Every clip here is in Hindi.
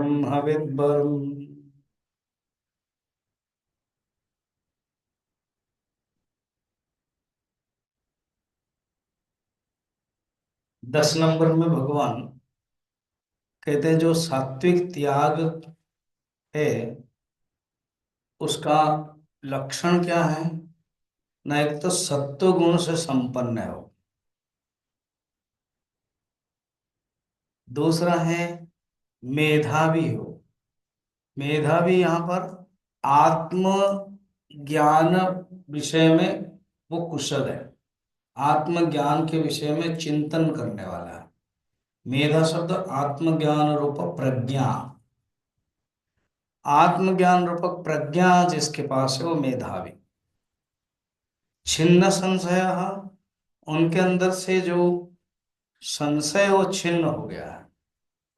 ब्रह्मविद्वरम्। 10 नंबर में भगवान कहते हैं जो सात्विक त्याग है उसका लक्षण क्या है ना। एक तो सत्व गुण से संपन्न है वो। दूसरा है मेधावी हो। मेधावी यहाँ पर आत्म ज्ञान विषय में वो कुशल है। आत्मज्ञान के विषय में चिंतन करने वाला है। मेधा शब्द आत्मज्ञान रूप प्रज्ञा। आत्मज्ञान रूपक प्रज्ञा जिसके पास है वो मेधावी। छिन्न संशय, उनके अंदर से जो संशय वो छिन्न हो गया है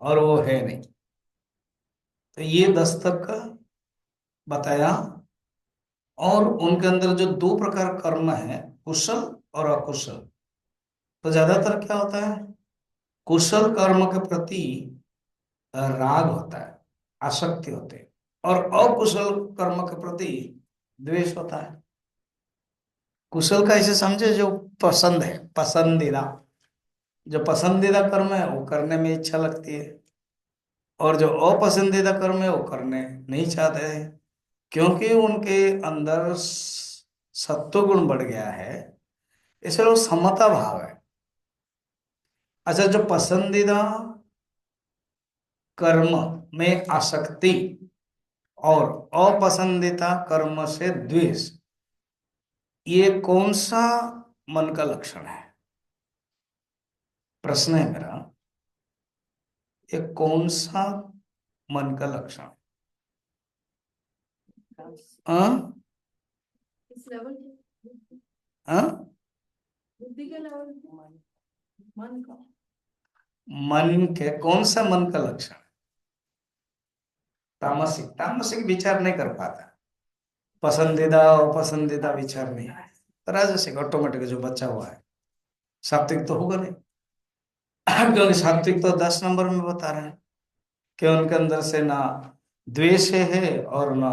और वो है नहीं। तो ये 10 तक का बताया। और उनके अंदर जो दो प्रकार कर्म है, कुशल और अकुशल। तो ज्यादातर क्या होता है, कुशल कर्म के प्रति राग होता है, आसक्ति होती है, और अकुशल कर्म के प्रति द्वेष होता है। कुशल का ऐसे समझे जो पसंद है, पसंदीदा। जो पसंदीदा कर्म है वो करने में इच्छा लगती है, और जो अपसंदीदा कर्म है वो करने नहीं चाहते हैं, क्योंकि उनके अंदर सत्व गुण बढ़ गया है। इसलिए वो समता भाव है। अच्छा, जो पसंदीदा कर्म में आसक्ति और अपसंदीदा कर्म से द्वेष, ये कौन सा मन का लक्षण है? प्रश्न है मेरा, ये कौन सा मन का लक्षण है? हाँ? इस लेवल हाँ? बुद्धि के लेवल मन का। मन के कौन सा मन का लक्षण है? तामसिक। तामसिक विचार नहीं कर पाता, पसंदीदा और पसंदीदा विचार नहीं। राजसिक ऑटोमेटिक जो बचा हुआ है। सात्विक तो होगा नहीं, क्योंकि सात्विक तो 10 नंबर में बता रहे हैं कि उनके अंदर से ना द्वेष है और ना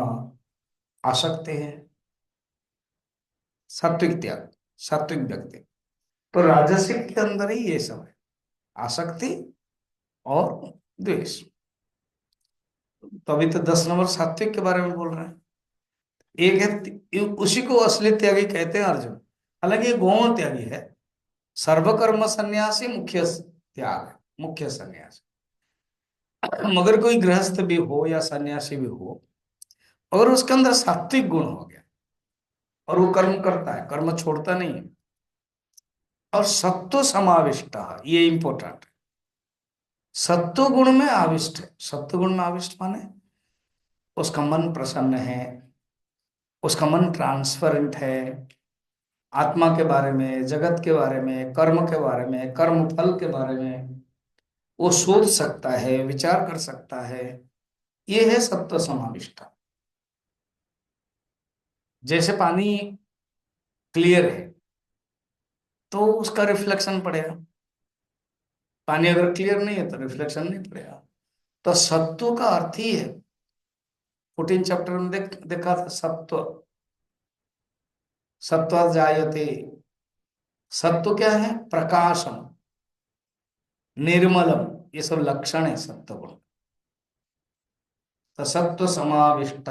आसक्ति है। सात्विक त्याग, सात्विक व्यक्ति। तो राजसिक के अंदर ही ये सब है, आसक्ति और द्वेष। तो अभी तो 10 नंबर सात्विक के बारे में बोल रहे हैं। एक है, उसी को असली त्यागी कहते हैं अर्जुन। हालांकि ये गौण त्यागी है। सर्वकर्म सन्यासी मुख्य त्याग है, मुख्य सन्यास। मगर कोई गृहस्थ भी हो या सन्यासी भी हो, अगर उसके अंदर सात्विक गुण हो गया और वो कर्म करता है, कर्म छोड़ता नहीं है, और सत्व समाविष्ट, ये इंपॉर्टेंट है। सत्व गुण में आविष्ट है। सत्व गुण में आविष्ट माने उसका मन प्रसन्न है, उसका मन ट्रांसपेरेंट है। आत्मा के बारे में, जगत के बारे में, कर्म के बारे में, कर्म फल के बारे में वो सोच सकता है, विचार कर सकता है। ये है सत्व समाविष्टा। जैसे पानी क्लियर है तो उसका रिफ्लेक्शन पड़ेगा। पानी अगर क्लियर नहीं है तो रिफ्लेक्शन नहीं पड़ेगा। तो सत्व का अर्थ ही है, 14 चैप्टर में देखा था, सत्व। सत्व जायते। सत्व क्या है? प्रकाशम, निर्मलम, ये सब लक्षण है सत्व गुण। तो सत्व समाविष्ट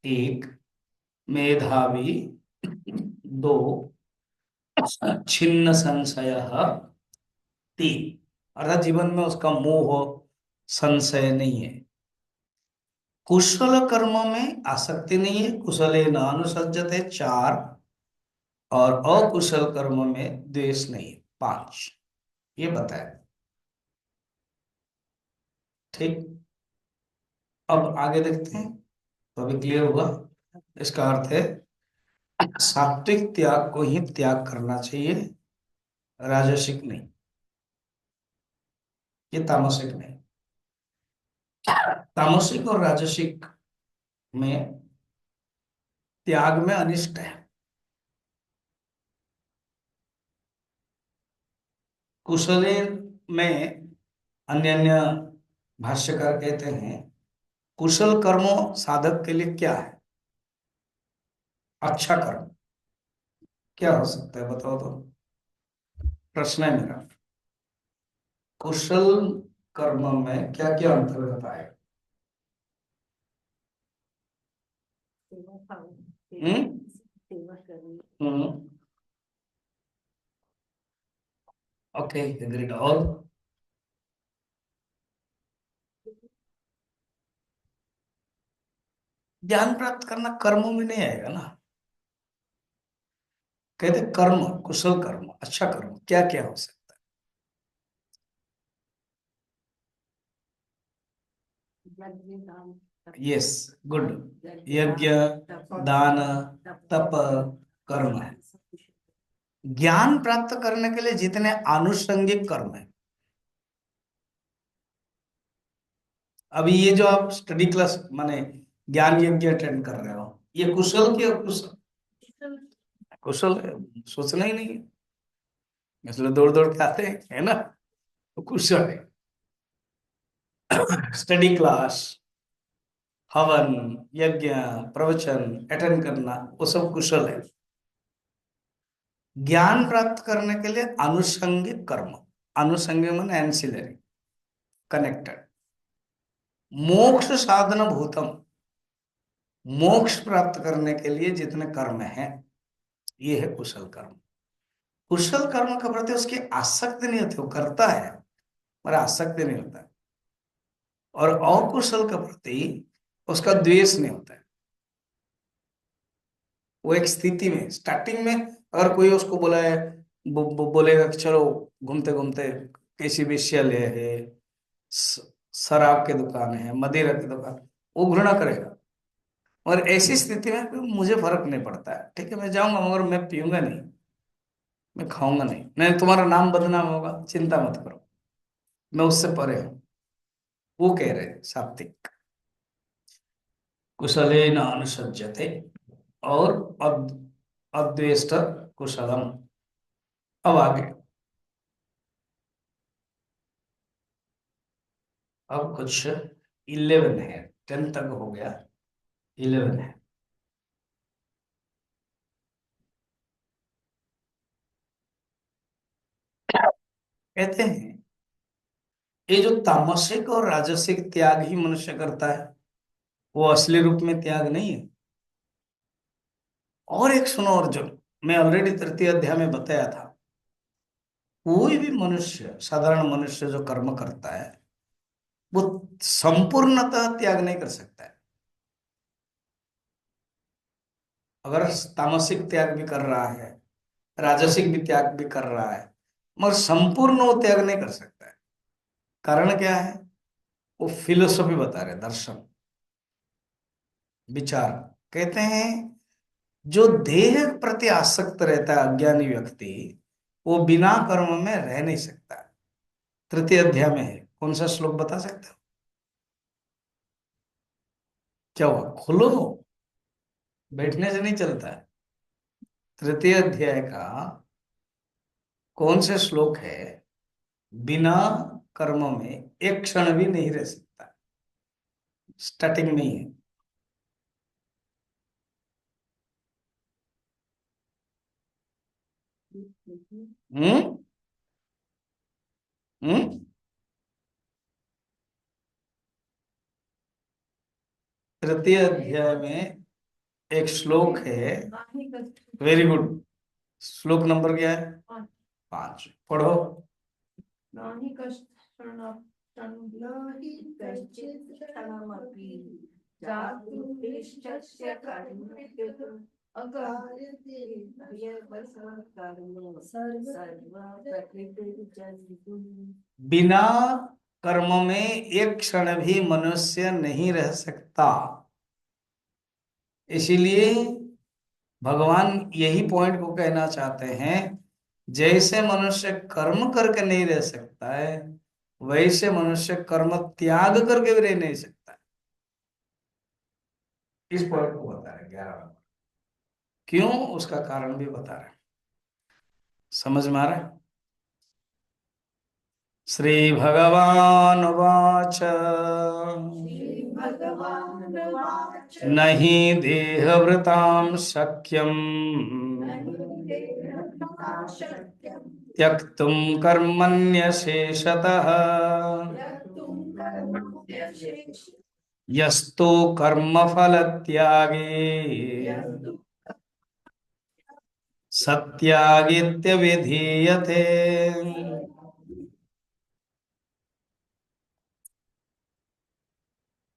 एक, मेधावी दो, छिन्न संशय तीन। अर्थात जीवन में उसका मोह संशय नहीं है। कुशल कर्म में आसक्ति नहीं है, कुशले न अनुसज्जते चार। और अकुशल कर्म में द्वेष नहीं है, पांच। ये बताया। ठीक। अब आगे देखते हैं, तो अभी क्लियर हुआ। इसका अर्थ है सात्विक त्याग को ही त्याग करना चाहिए, राजसिक नहीं। ये तामसिक नहीं। तामसिक और राजसिक में त्याग में अनिष्ट है। कुशले में अन्य अन्य भाष्यकार कहते हैं कुशल कर्मों साधक के लिए क्या है? अच्छा कर्म क्या हो सकता है, बताओ तो। प्रश्न है मेरा, कुशल कर्म में क्या क्या अंतर्गत आएगा? सेवा भाव हम्म सेवा करनी हम्म ओके, एग्रीड। और ज्ञान प्राप्त करना कर्मों में नहीं आएगा ना। कहते कर्म, कुशल कर्म, अच्छा कर्म क्या क्या हो सकता यज्ञ दान है? Yes, good. यज्ञ, तप दान, तप कर्म है। ज्ञान प्राप्त करने के लिए जितने आनुषंगिक कर्म है, अभी ये जो आप स्टडी क्लास माने ज्ञान यज्ञ अटेंड कर रहे हो, ये कुशल की अकुशल? कुशल है, सोचना ही नहीं है, इसलिए दौड़ दौड़ के आते हैं, है ना? तो कुशल है। स्टडी क्लास, हवन, यज्ञ, प्रवचन अटेंड करना, वो सब कुशल है। ज्ञान प्राप्त करने के लिए आनुषंगिक कर्म, आनुषंगिक माने एंसिलरी, कनेक्टेड। मोक्ष साधन भूतम, मोक्ष प्राप्त करने के लिए जितने कर्म हैं, ये है कुशल कर्म। कुशल कर्म के प्रति उसकी आसक्ति नहीं होती, वो करता है पर आसक्ति नहीं होता है। और अकुशल के प्रति उसका द्वेष नहीं होता है। वो एक स्थिति में, स्टार्टिंग में अगर कोई उसको बोला है, बोलेगा कि चलो घूमते घूमते कैसी वेश्यालय है, शराब की दुकान है, मदिरा की दुकान, वो घृणा करेगा। और ऐसी स्थिति में मुझे फर्क नहीं पड़ता है, ठीक है मैं जाऊंगा मगर मैं पीऊंगा नहीं, मैं खाऊंगा नहीं, नहीं तुम्हारा नाम बदनाम होगा, चिंता मत करो, मैं उससे परे हूं। वो कह रहे हैं सात्विक, कुशले न अनुसज्जते, और अद्वेष्ट कुशलम। अब आगे, अब कुछ 11 है, 10 तक हो गया, 11 है। कहते हैं ये जो तामसिक और राजसिक त्याग ही मनुष्य करता है, वो असली रूप में त्याग नहीं है। और एक सुनो अर्जुन, मैं ऑलरेडी तृतीय अध्याय में बताया था, कोई भी मनुष्य, साधारण मनुष्य जो कर्म करता है, वो संपूर्णतः त्याग नहीं कर सकता है। अगर तामसिक त्याग भी कर रहा है, राजसिक भी त्याग भी कर रहा है, मगर संपूर्ण वो त्याग नहीं कर सकता है। कारण क्या है? वो फिलोसफी बता रहे, दर्शन, विचार। कहते हैं जो देह प्रति आसक्त रहता है अज्ञानी व्यक्ति, वो बिना कर्म में रह नहीं सकता। तृतीय अध्याय में है, कौन सा श्लोक बता सकते हो? क्या हुआ, खोलो, बैठने से नहीं चलता है। तृतीय अध्याय का कौन से श्लोक है? बिना कर्म में एक क्षण भी नहीं रह सकता, स्टार्टिंग में ही है। हम्म हम्म तृतीय अध्याय में एक श्लोक है, वेरी गुड। श्लोक नंबर क्या है? 5, पढ़ो। नाहि कश्चन नाहि कश्चित् क्षणमपि जातुतिष्ठस्य कर्मण्यः अकार्यते ह्यवसकर्म सर्व प्रकृतिर्जन्तु। बिना कर्म में एक क्षण भी मनुष्य नहीं रह सकता। इसीलिए भगवान यही पॉइंट को कहना चाहते हैं, जैसे मनुष्य कर्म करके नहीं रह सकता है, वैसे मनुष्य कर्म त्याग करके भी रह नहीं सकता। इस पॉइंट को बता रहे 11 नंबर। क्यों, उसका कारण भी बता रहे हैं। समझ में आ रहा है? श्री भगवान वाच श्रीभगवानुवाच नहीं देहवृतां शक्यं शक्यं त्यक्तुं कर्मण्यशेषतः कर्तुं कर्मण्यशेष यस्तु कर्मफलत्यागे यस्तु सत्यागित्यभिधीयते।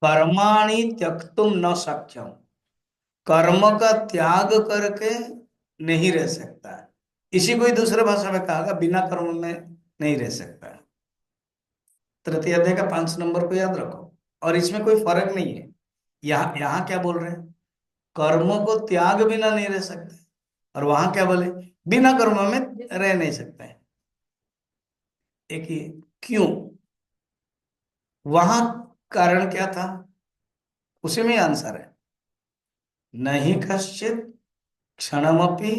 कर्माणि त्यक्तुम न सख्यम, कर्म का त्याग करके नहीं रह सकता है। इसी को ही दूसरे भाषा में कहा बिना कर्म में नहीं रह सकता है। तृतीय अध्याय का 5 नंबर को याद रखो। और इसमें कोई फर्क नहीं है। यहाँ यहाँ क्या बोल रहे हैं, कर्म को त्याग बिना नहीं रह सकते, और वहां क्या बोले, बिना कर्म में रह नहीं सकते हैं। एक ही क्यों, वहां कारण क्या था, उसी में आंसर है। नहीं कश्चित क्षणमपि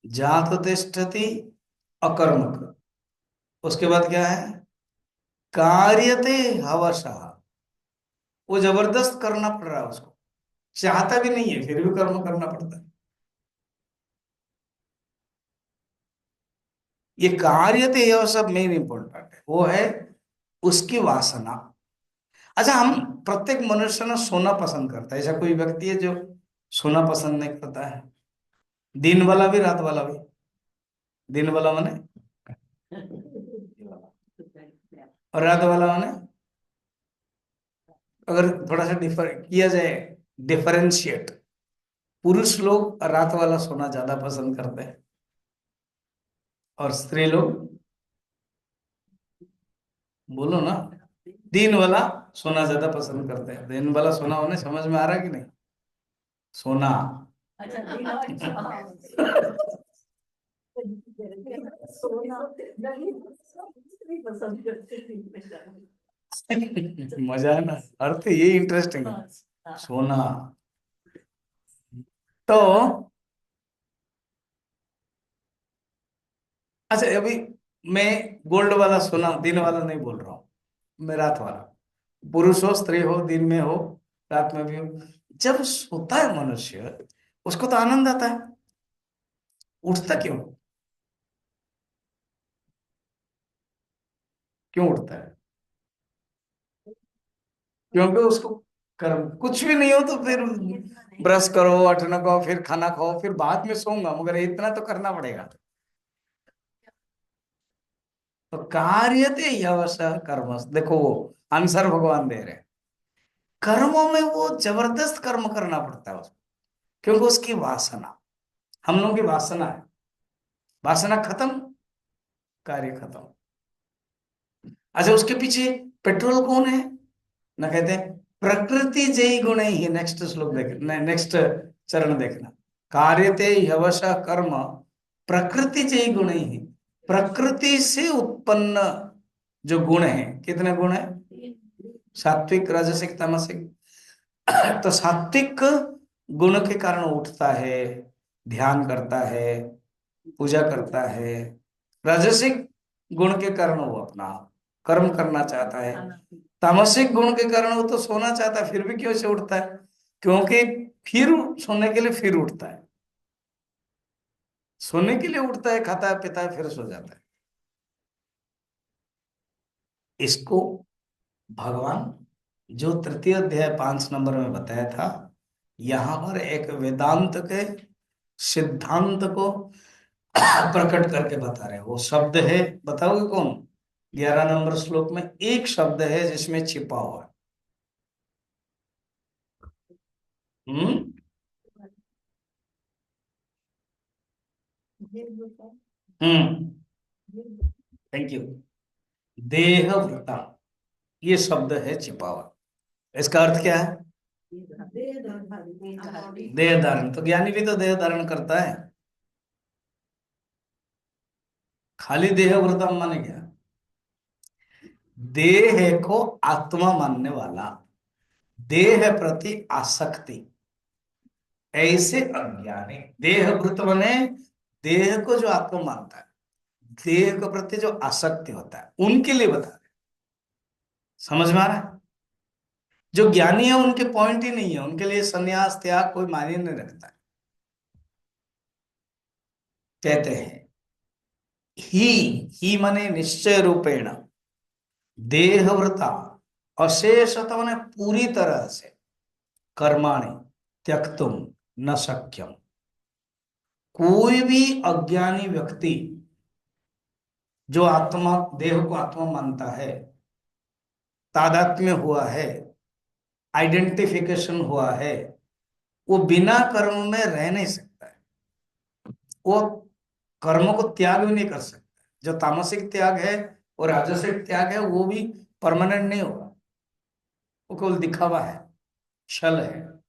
जात तिष्ठति अकर्मक। उसके बाद क्या है, कार्यते हवशः। वो जबरदस्त करना पड़ रहा है उसको, चाहता भी नहीं है फिर भी कर्म करना पड़ता है। ये कार्यते यह सब मेन इंपॉर्टेंट है, वो है उसकी वासना। अच्छा, हम प्रत्येक मनुष्य ना सोना पसंद करता है। ऐसा कोई व्यक्ति है जो सोना पसंद नहीं करता है? दिन वाला भी रात वाला भी। दिन वाला माने और रात वाला माने, अगर थोड़ा सा डिफर किया जाए, डिफरेंशिएट, पुरुष लोग रात वाला सोना ज्यादा पसंद करते हैं और स्त्री लोग, बोलो ना, दिन वाला सोना ज्यादा पसंद करते हैं। दिन वाला सोना होने समझ में आ रहा है कि नहीं? सोना अच्छा सोना नहीं पसंद करते मजा है ना, अर्थ ये इंटरेस्टिंग है, सोना। तो अच्छा, अभी मैं गोल्ड वाला सोना दिन वाला नहीं बोल रहा हूं, मैं रात वाला। पुरुष हो स्त्री हो, दिन में हो रात में भी हो, जब सोता है मनुष्य उसको तो आनंद आता है। उठता क्यों, क्यों उठता है? क्योंकि उसको कर्म कुछ भी नहीं हो तो फिर ब्रश करो, अठना खाओ, फिर खाना खाओ, फिर बाद में सोऊंगा, मगर इतना तो करना पड़ेगा। तो कार्यते ह्यवश कर्म, देखो वो आंसर भगवान दे रहे हैं। कर्मों में वो जबरदस्त कर्म करना पड़ता है उसको, क्योंकि उसकी वासना, हम लोगों की वासना है। वासना खत्म, कार्य खत्म। अच्छा, उसके पीछे पेट्रोल कौन है ना, कहते हैं प्रकृति जयी गुण ही। नेक्स्ट श्लोक देख, नेक्स्ट चरण देखना। कार्यते ह्यवश कर्म प्रकृति जयी गुण ही। प्रकृति से उत्पन्न जो गुण है, कितने गुण है? सात्विक राजसिक तामसिक। तो सात्विक गुण के कारण उठता है, ध्यान करता है, पूजा करता है। राजसिक गुण के कारण वो अपना कर्म करना चाहता है। तामसिक गुण के कारण वो तो सोना चाहता है, फिर भी क्यों से उठता है? क्योंकि फिर सोने के लिए फिर उठता है, सोने के लिए उठता है, खाता है पीता है फिर सो जाता है। इसको भगवान जो तृतीय अध्याय 5 नंबर में बताया था, यहां पर एक वेदांत के सिद्धांत को प्रकट करके बता रहे हैं। वो शब्द है, बताओगे कौन? 11 नंबर श्लोक में एक शब्द है जिसमें छिपा हुआ है। हम्म हम्म थैंक यू। देहवृता, ये शब्द है छिपा हुआ। इसका अर्थ क्या है? देह धारण। तो ज्ञानी भी तो देह धारण करता है। खाली देहवृतम माने क्या? देह को आत्मा मानने वाला, देह प्रति आसक्ति, ऐसे अज्ञानी। देहभृत माने देह को जो आत्मा मानता है, देह के प्रति जो आसक्ति होता है उनके लिए बता रहे। समझ में आ रहा है? जो ज्ञानी है उनके पॉइंट ही नहीं है, उनके लिए संन्यास त्याग कोई मायने नहीं रखता है। कहते हैं ही ही माने निश्चय रूपेण देहव्रता अशेषत माने पूरी तरह से कर्माणि त्यक्तुम न शक्यम। कोई भी अज्ञानी व्यक्ति जो आत्मा देह को आत्मा मानता है, तादात्म्य हुआ है, आइडेंटिफिकेशन हुआ है, वो बिना कर्म में रह नहीं सकता है। वो कर्म को त्याग भी नहीं कर सकता। जो तामसिक त्याग है और राजसिक त्याग है वो भी परमानेंट नहीं होगा, वो केवल दिखावा है, छल है,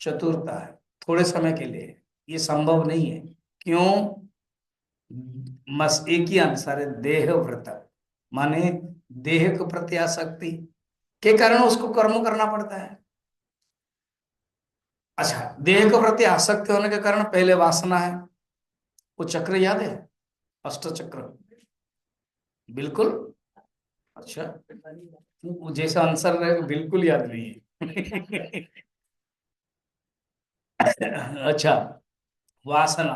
चतुरता है, थोड़े समय के लिए। ये संभव नहीं है। क्यों? बस एक ही आंसर है, देह व्रत माने देह के प्रति आसक्ति के कारण उसको कर्म करना पड़ता है। अच्छा, देह के प्रति आसक्ति होने के कारण पहले वासना है। वो चक्र याद है? अष्ट चक्र। बिल्कुल। अच्छा, जैसा आंसर है बिल्कुल याद नहीं है। अच्छा, वासना,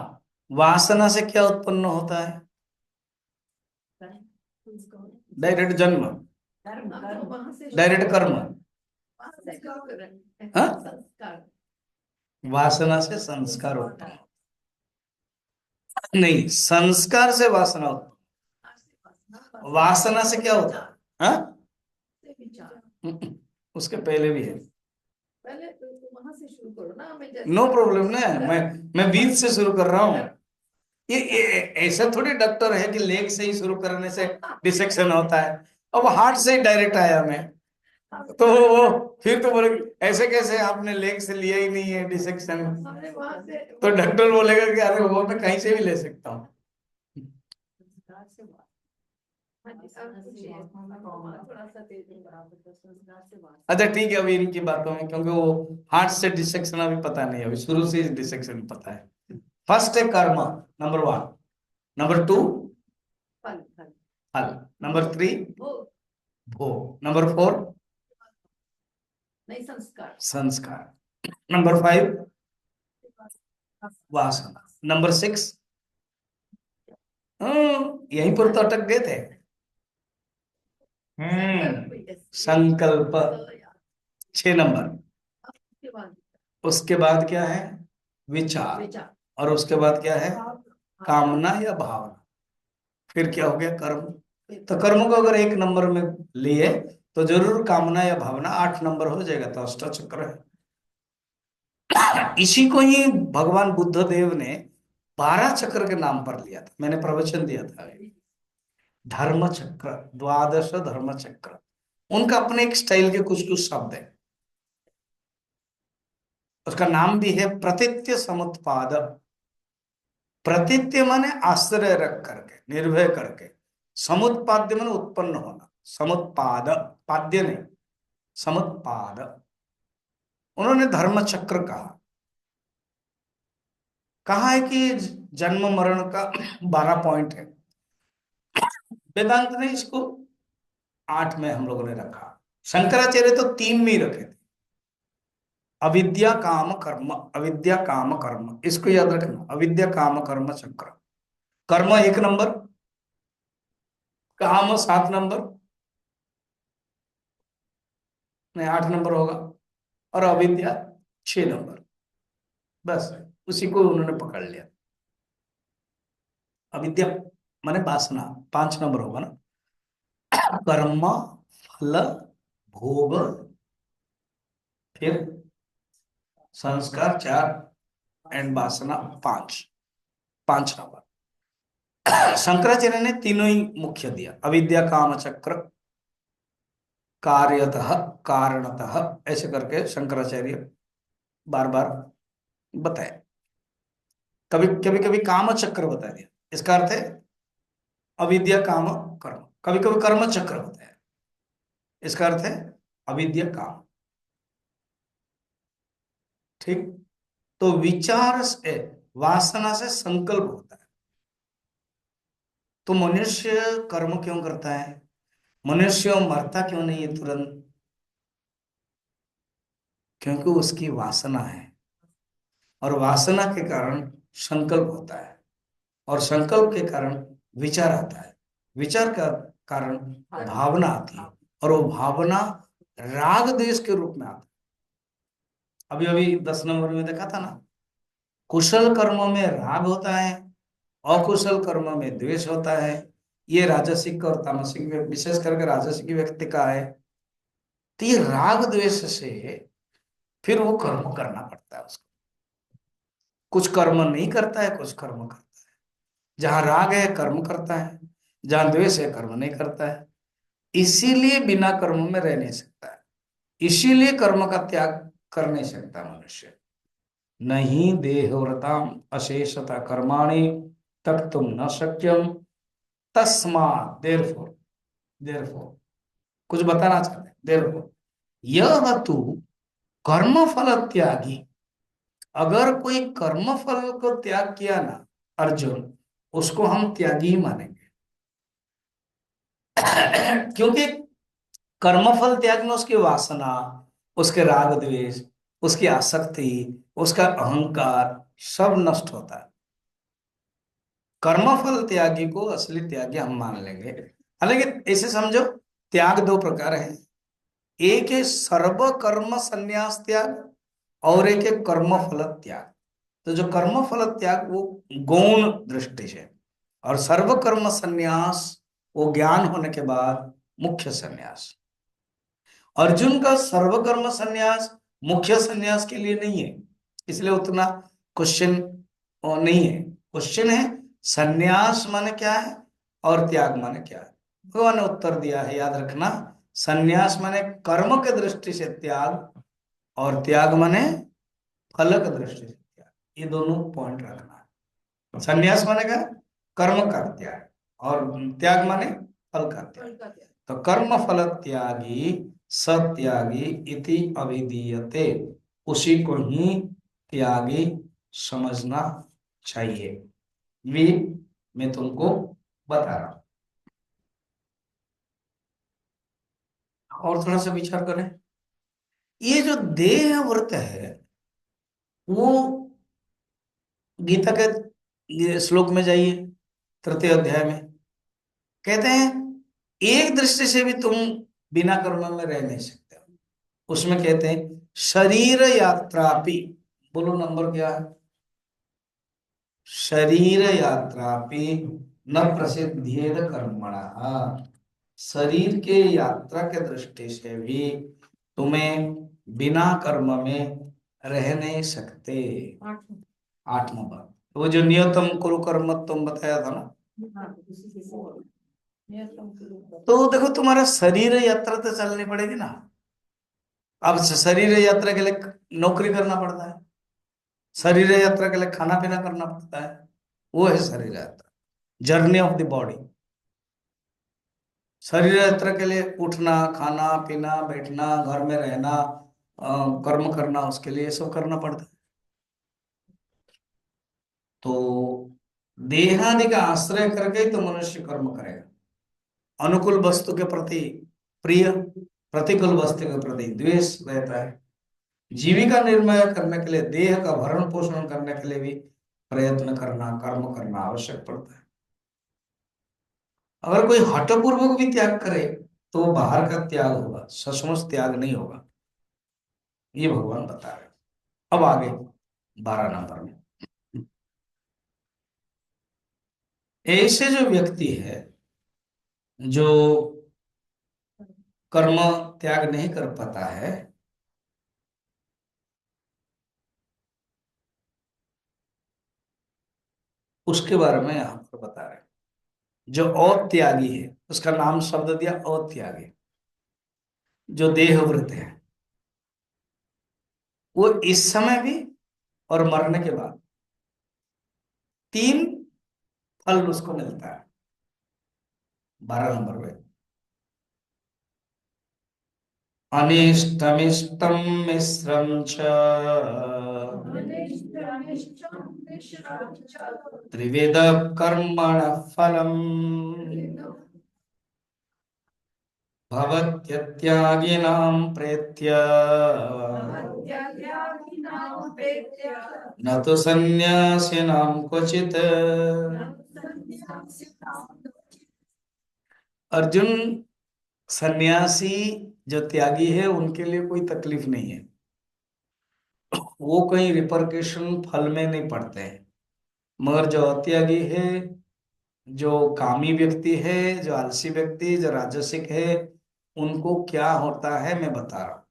वासना से क्या उत्पन्न होता है? डायरेक्ट जन्म, कर्म कर्म वहां से डायरेक्ट कर्म। हाँ? संस्कार वासना से संस्कार उत्पन्न नहीं, संस्कार से वासना उत्पन्न। वासना से क्या होता है? हाँ? उसके पहले भी है। पहले तो वहां से शुरू करो ना, हमें नो प्रॉब्लम ना, मैं बीच से शुरू कर रहा हूँ। ये ऐसा थोड़ी डॉक्टर है कि लेग से ही शुरू करने से डिसेक्शन होता है। अब हार्ट से ही डायरेक्ट आया मैं, तो वो फिर तो बोले ऐसे कैसे, आपने लेग से लिया ही नहीं है डिसेक्शन। तो डॉक्टर बोलेगा कि अरे वो मैं कहीं से भी ले सकता हूँ। अच्छा ठीक है, अभी इनकी बातों में, क्योंकि वो हार्ट से डिसेक्शन अभी पता नहीं, अभी शुरू से डिसेक्शन पता है। फर्स्ट है कर्म, नंबर 1। नंबर 2 फल। नंबर 3 भोग। नंबर 4 नहीं संस्कार। संस्कार। नंबर 5 वासना। नंबर 6 यहीं पर तो अटक गए थे। संकल्प। 6 नंबर। उसके बाद क्या है? विचार। और उसके बाद क्या है? कामना या भावना। फिर क्या हो गया? कर्म। तो कर्म को अगर 1 नंबर में लिए तो जरूर कामना या भावना 8 नंबर हो जाएगा, तो अष्टचक्र है। इसी को ही भगवान बुद्ध देव ने 12 चक्र के नाम पर लिया था। मैंने प्रवचन दिया था, धर्म चक्र, द्वादश धर्म चक्र। उनका अपने एक स्टाइल के कुछ कुछ शब्द है। उसका नाम भी है प्रतित्य समुत्पाद। प्रतित्य माने आश्रय रख करके, निर्भय करके। समुत्पाद्य माने उत्पन्न होना। समुत्पाद, पाद्य नहीं, समुत्पाद। उन्होंने धर्म चक्र कहा। कहा है कि जन्म मरण का 12 पॉइंट है। वेदांत ने इसको 8 में हम लोगों ने रखा। शंकराचार्य तो 3 में ही रखे थे। अविद्या काम कर्म, अविद्या काम कर्म, इसको याद रखना। अविद्या काम कर्म चक्र। कर्म 1 नंबर, काम 7 नंबर, नहीं 8 नंबर होगा, और अविद्या 6 नंबर। बस उसी को उन्होंने पकड़ लिया। अविद्या माने वासना 5 नंबर होगा ना। कर्म, फल, भोग, फिर संस्कार 4, एंड वासना 5। 5 नंबर। शंकराचार्य ने तीनों ही मुख्य दिया। अविद्या काम चक्र, कार्यतः, कारणतः, ऐसे करके शंकराचार्य बार बार बताए। कभी कभी कभी काम चक्र बता दिया, इसका अर्थ है अविद्या काम कर्म। कभी कभी कर्म चक्र होता है, इसका अर्थ है अविद्या काम। ठीक। तो विचार से, वासना से संकल्प होता है। तो मनुष्य कर्म क्यों करता है? मनुष्य मरता क्यों नहीं है तुरंत? क्योंकि उसकी वासना है, और वासना के कारण संकल्प होता है, और संकल्प के कारण विचार आता है, विचार का कारण भावना आती है, और वो भावना राग द्वेष के रूप में आती है। अभी अभी 10 नंबर में देखा था ना, कुशल कर्मों में राग होता है, अकुशल कर्मों में द्वेष होता है। ये राजसिक और तामसिक में, विशेष करके राजसिक व्यक्ति का है। तो ये राग द्वेष से फिर वो कर्म करना पड़ता है उसको। कुछ कर्म नहीं करता है, कुछ कर्म करता है। जहां राग है कर्म करता है, जहां द्वेष है कर्म नहीं करता है। इसीलिए बिना कर्म में रह नहीं सकता है, इसीलिए कर्म का त्याग कर नहीं सकता मनुष्य। नहीं देहव्रताम अशेषता कर्माणि तक तुम न शक्यम तस्मात् देयरफॉर, देयरफॉर कुछ बताना चाहते हैं। देयरफॉर यह तू कर्म फल त्यागी, अगर कोई कर्म फल को त्याग किया ना अर्जुन, उसको हम त्यागी ही मानेंगे। क्योंकि कर्मफल त्याग में उसकी वासना, उसके राग द्वेष, उसकी आसक्ति, उसका अहंकार सब नष्ट होता है। कर्मफल त्यागी को असली त्यागी हम मान लेंगे। हालांकि ऐसे समझो, त्याग दो प्रकार है। एक है सर्व कर्म संन्यास त्याग, और एक है कर्म फल त्याग। तो जो कर्म फल त्याग वो गौण दृष्टि से, और सर्व कर्म संन्यास वो ज्ञान होने के बाद मुख्य संन्यास। अर्जुन का सर्वकर्म संन्यास मुख्य संन्यास के लिए नहीं है, इसलिए उतना क्वेश्चन नहीं है। क्वेश्चन है संन्यास माने क्या है और त्याग माने क्या है। भगवान ने उत्तर दिया है, याद रखना। संन्यास माने कर्म के दृष्टि से त्याग, और त्याग माने फल की दृष्टि से त्याग। ये दोनों पॉइंट रखना है। संन्यास माने क्या? कर्म का त्याग, और त्याग माने फल का त्याग। फल का त्याग। तो कर्म फल त्यागी सत्यागी इति अभिधीयते, उसी को ही त्यागी समझना चाहिए। ये मैं तुमको बता रहा हूं। और थोड़ा सा विचार करें। ये जो देह व्रत है वो, गीता के ये श्लोक में जाइए, तृतीय अध्याय में कहते हैं एक दृष्टि से भी तुम बिना कर्म में रह नहीं सकते। उसमें कहते हैं शरीर यात्रापि, बोलो नंबर क्या है? शरीर यात्रापि न प्रसिद्धेद कर्मणः, शरीर के यात्रा के दृष्टि से भी तुम्हें बिना कर्म में रह नहीं सकते। 8 नंबर, वो जो नियतम कुरु कर्म तुम बताया था ना, तो देखो तुम्हारा शरीर यात्रा तो चलनी पड़ेगी ना। अब शरीर यात्रा के लिए नौकरी करना पड़ता है, शरीर यात्रा के लिए खाना पीना करना पड़ता है। वो है शरीर यात्रा, जर्नी ऑफ द बॉडी। शरीर यात्रा के लिए उठना, खाना पीना, बैठना, घर में रहना, कर्म करना, उसके लिए ये सब करना पड़ता है। तो देहादि का आश्रय करके ही तो मनुष्य कर्म करेगा। अनुकूल वस्तु के प्रति प्रिय, प्रतिकूल वस्तु के प्रति द्वेष रहता है। जीविका निर्वाह करने के लिए, देह का भरण पोषण करने के लिए भी प्रयत्न करना, कर्म करना आवश्यक पड़ता है। अगर कोई हठपूर्वक भी त्याग करे तो वो बाहर का त्याग होगा, सचमुच त्याग नहीं होगा। ये भगवान बता रहे हैं। अब आगे 12 नंबर में, ऐसे जो व्यक्ति है जो कर्म त्याग नहीं कर पाता है, उसके बारे में यहाँ पर बता रहे हैं। जो अत्यागी है, उसका नाम शब्द दिया अत्यागी, जो देहव्रत है, वो इस समय भी और मरने के बाद 3 फल उसको मिलता है। 12 नंबर में अनिष्टमिष्टं मिश्रं च अनिष्टमिष्टं मिश्रं च त्रिविध कर्मणः फलम् भवत्यत्यागिनां प्रेत्य भवत्याज्ञानिनां प्रेत्य न तु सन्न्यासिनां क्वचित्। संन्यासिनां अर्जुन, सन्यासी जो त्यागी है उनके लिए कोई तकलीफ नहीं है, वो कहीं रिपरकेशन फल में नहीं पड़ते हैं। मगर जो अत्यागी है, जो कामी व्यक्ति है, जो आलसी व्यक्ति, जो राजसिक है, उनको क्या होता है मैं बता रहा हूं।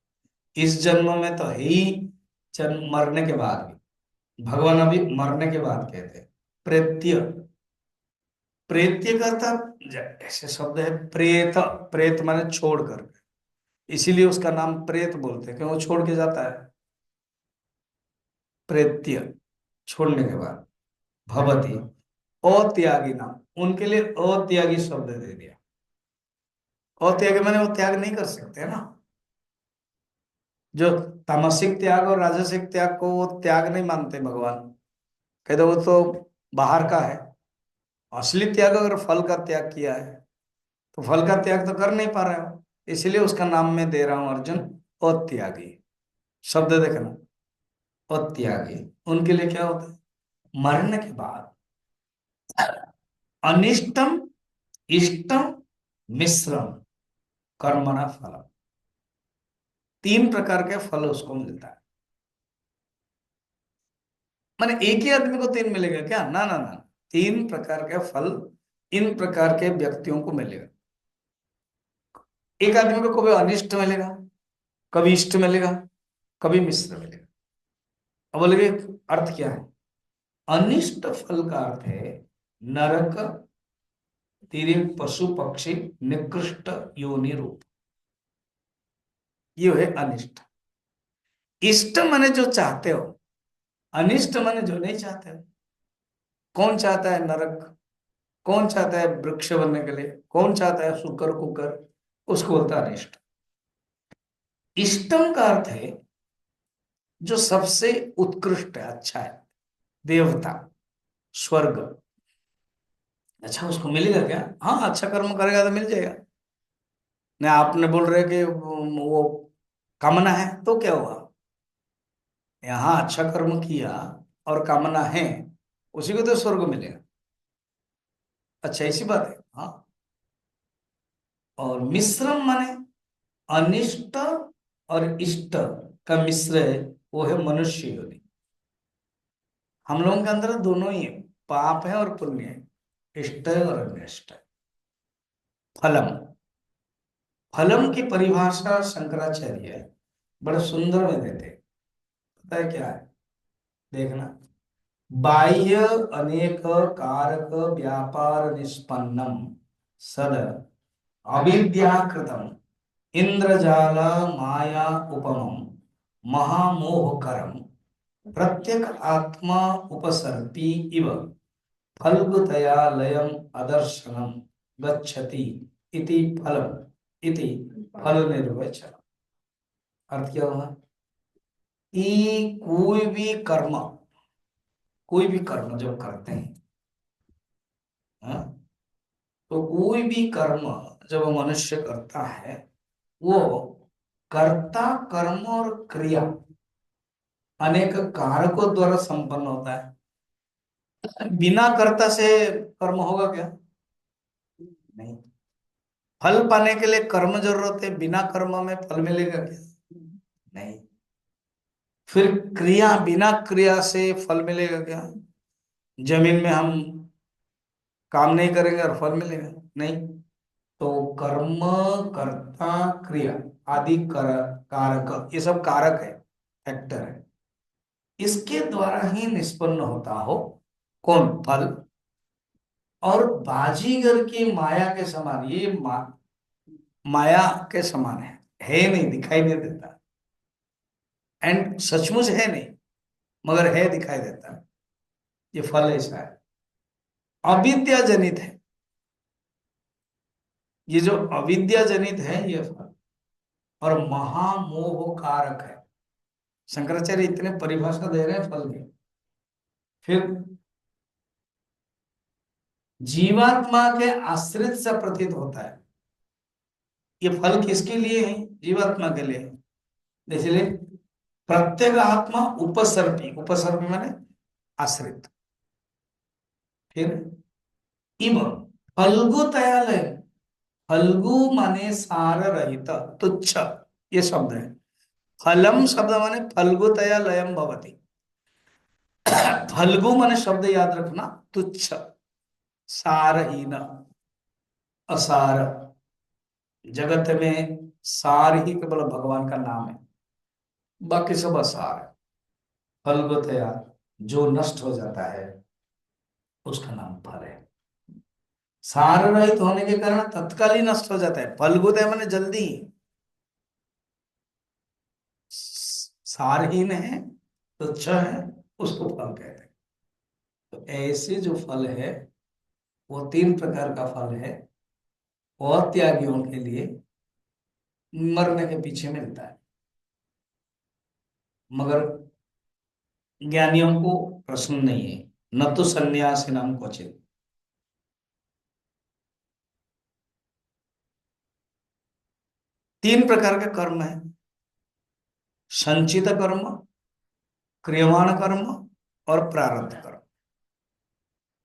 इस जन्म में तो है ही, जन्म मरने के बाद भी, भगवान अभी मरने के बाद कहते हैं प्रेत्य। प्रेत्य का अर्थ ऐसे शब्द है प्रेत। प्रेत माने छोड़कर, इसीलिए उसका नाम प्रेत बोलते हैं, क्यों वो छोड़ के जाता है। प्रेत्य, छोड़ने के बाद। भवती, अत्यागी नाम, उनके लिए अत्यागी शब्द दे दिया। अत्यागी माने वो त्याग नहीं कर सकते ना। जो तामसिक त्याग और राजसिक त्याग को वो त्याग नहीं मानते भगवान, कहते वो तो बाहर का है। असली त्याग अगर फल का त्याग किया है, तो फल का त्याग तो कर नहीं पा रहे हो, इसलिए उसका नाम मैं दे रहा हूं अर्जुन, अत्यागी। शब्द देखना, अत्यागी। उनके लिए क्या होता है मरने के बाद? अनिष्टम, इष्टम, मिश्रम, कर्मणा फलम। तीन प्रकार के फल उसको मिलता है। माने एक ही आदमी को तीन मिलेगा क्या? ना ना ना, तीन प्रकार के फल इन प्रकार के व्यक्तियों को मिलेगा। एक आदमी को कभी अनिष्ट मिलेगा, कभी इष्ट मिलेगा, कभी मिश्र मिलेगा। अब बोलेगे अर्थ क्या है? अनिष्ट फल का अर्थ है नरक, तिर्यक, पशु पक्षी, निकृष्ट योनि रूप, ये है अनिष्ट। इष्ट माने जो चाहते हो, अनिष्ट माने जो नहीं चाहते हो। कौन चाहता है नरक? कौन चाहता है वृक्ष बनने के लिए? कौन चाहता है शुकर कुकर? उसको बोलता है अनिष्ट। इष्टम का अर्थ है जो सबसे उत्कृष्ट है, अच्छा है, देवता, स्वर्ग। अच्छा, उसको मिलेगा क्या? हाँ, अच्छा कर्म करेगा तो मिल जाएगा। नहीं, आपने बोल रहे कि वो कामना है तो क्या हुआ? यहाँ अच्छा कर्म किया और कामना है, उसी को तो स्वर्ग मिलेगा। अच्छा, ऐसी बात है, हाँ। और मिश्रम माने अनिष्ट और इष्ट का मिश्र है, वो है मनुष्य योनि। हम लोगों के अंदर दोनों ही है, पाप है और पुण्य है, इष्ट है और अनिष्ट है। फलम, फलम की परिभाषा शंकराचार्य बड़े सुंदर में देते हैं। पता है क्या है? देखना, बाह्य अनेक कारक व्यापार निष्पन्नम सद अविद्याकृतम इंद्रजाल माया उपमम महामोहकरम प्रत्यक आत्मा उपसर्पी इव फल्गुतया लयम अदर्शनम गच्छति इति फलम, इति फल निर्वचन। अर्थ क्या हुआ कि कोई भी कर्म, कोई भी कर्म जब करते हैं, हाँ, तो कोई भी कर्म जब मनुष्य करता है, वो कर्ता, कर्म और क्रिया अनेक कारकों द्वारा संपन्न होता है। बिना कर्ता से कर्म होगा क्या? नहीं। फल पाने के लिए कर्म जरूरत है, बिना कर्म में फल मिलेगा क्या? नहीं। फिर क्रिया, बिना क्रिया से फल मिलेगा क्या? जमीन में हम काम नहीं करेंगे और फल मिलेगा? नहीं। तो कर्म, कर्ता, क्रिया आदि कारक, ये सब कारक है, फैक्टर है। इसके द्वारा ही निष्पन्न होता हो कौन? फल। और बाजीगर की माया के समान ये माया के समान है नहीं, दिखाई नहीं देता, एंड सचमुच है नहीं, मगर है, दिखाई देता है। ये फल ऐसा है, अविद्या जनित है। ये जो अविद्या जनित है ये फल, और महामोह कारक है। शंकराचार्य इतने परिभाषा दे रहे हैं फल की। फिर जीवात्मा के आश्रित से प्रतीत होता है। ये फल किसके लिए है? जीवात्मा के लिए है। इसलिए प्रत्येक आत्मा उपसर्पी, उपसर्पी माने आश्रित। फिर इव फल्गु तयालय, फल्गु माने सार रहित, तुच्छ, ये शब्द है। फलम शब्द माने फल्गुतया लयम भवति। फल्गु माने शब्द याद रखना, तुच्छ, सारहीन, असार। जगत में सार ही केवल भगवान का नाम है, बाकी सब असार है। फल्गुतया, जो नष्ट हो जाता है उसका नाम फल है। सार रहित होने के कारण तत्काल ही नष्ट हो जाता है। फल्गुतया माने जल्दी, सारहीन है, तुच्छ है, उसको फल कहते हैं। तो ऐसे जो फल है वो तीन प्रकार का फल है, और त्यागियों के लिए मरने के पीछे मिलता है। मगर ज्ञानियों को प्रश्न नहीं है, न तो सन्यासी नाम क्वचित। तीन प्रकार के कर्म है, संचित कर्म, क्रियमाण कर्म और प्रारब्ध कर्म।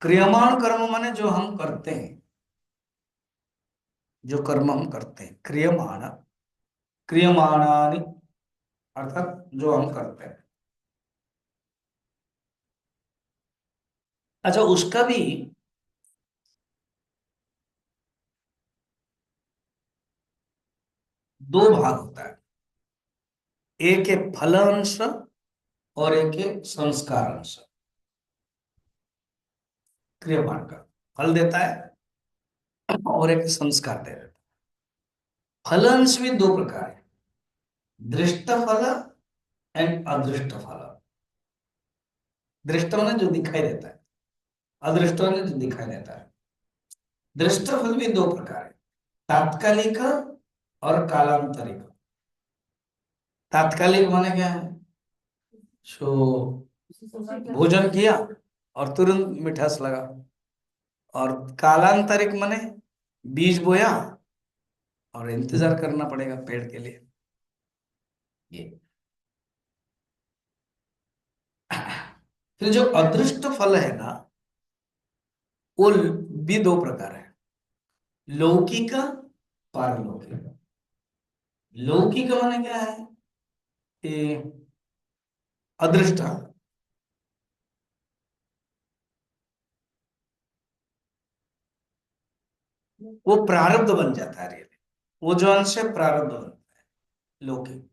क्रियमाण कर्म माने जो हम करते हैं, जो कर्म हम करते हैं, क्रियमाण, क्रियमाणानि अर्थात जो हम करते हैं। अच्छा, उसका भी दो भाग होता है। एक है फल अंश और एक है संस्कार अंश। क्रियमाण का फल देता है और एक संस्कार दे देता है। फल अंश भी दो प्रकार है, दृष्ट फल एंड अदृष्ट फल। दृष्ट माने जो दिखाई देता है, अदृष्ट माने जो दिखाई देता है। दृष्ट फल भी दो प्रकार है, तात्कालिक और कालांतरिक। तात्कालिक माने क्या है? सो भोजन किया और तुरंत मिठास लगा। और कालांतरिक माने बीज बोया और इंतजार करना पड़ेगा पेड़ के लिए। ये फिर जो अदृष्ट फल है ना, वो भी दो प्रकार है, लौकिक, पारलौकिक। लौकिक माने क्या है कि अदृष्ट, वो प्रारब्ध बन जाता है रियली, वो जो अंश है प्रारब्ध बनता है लौकिक।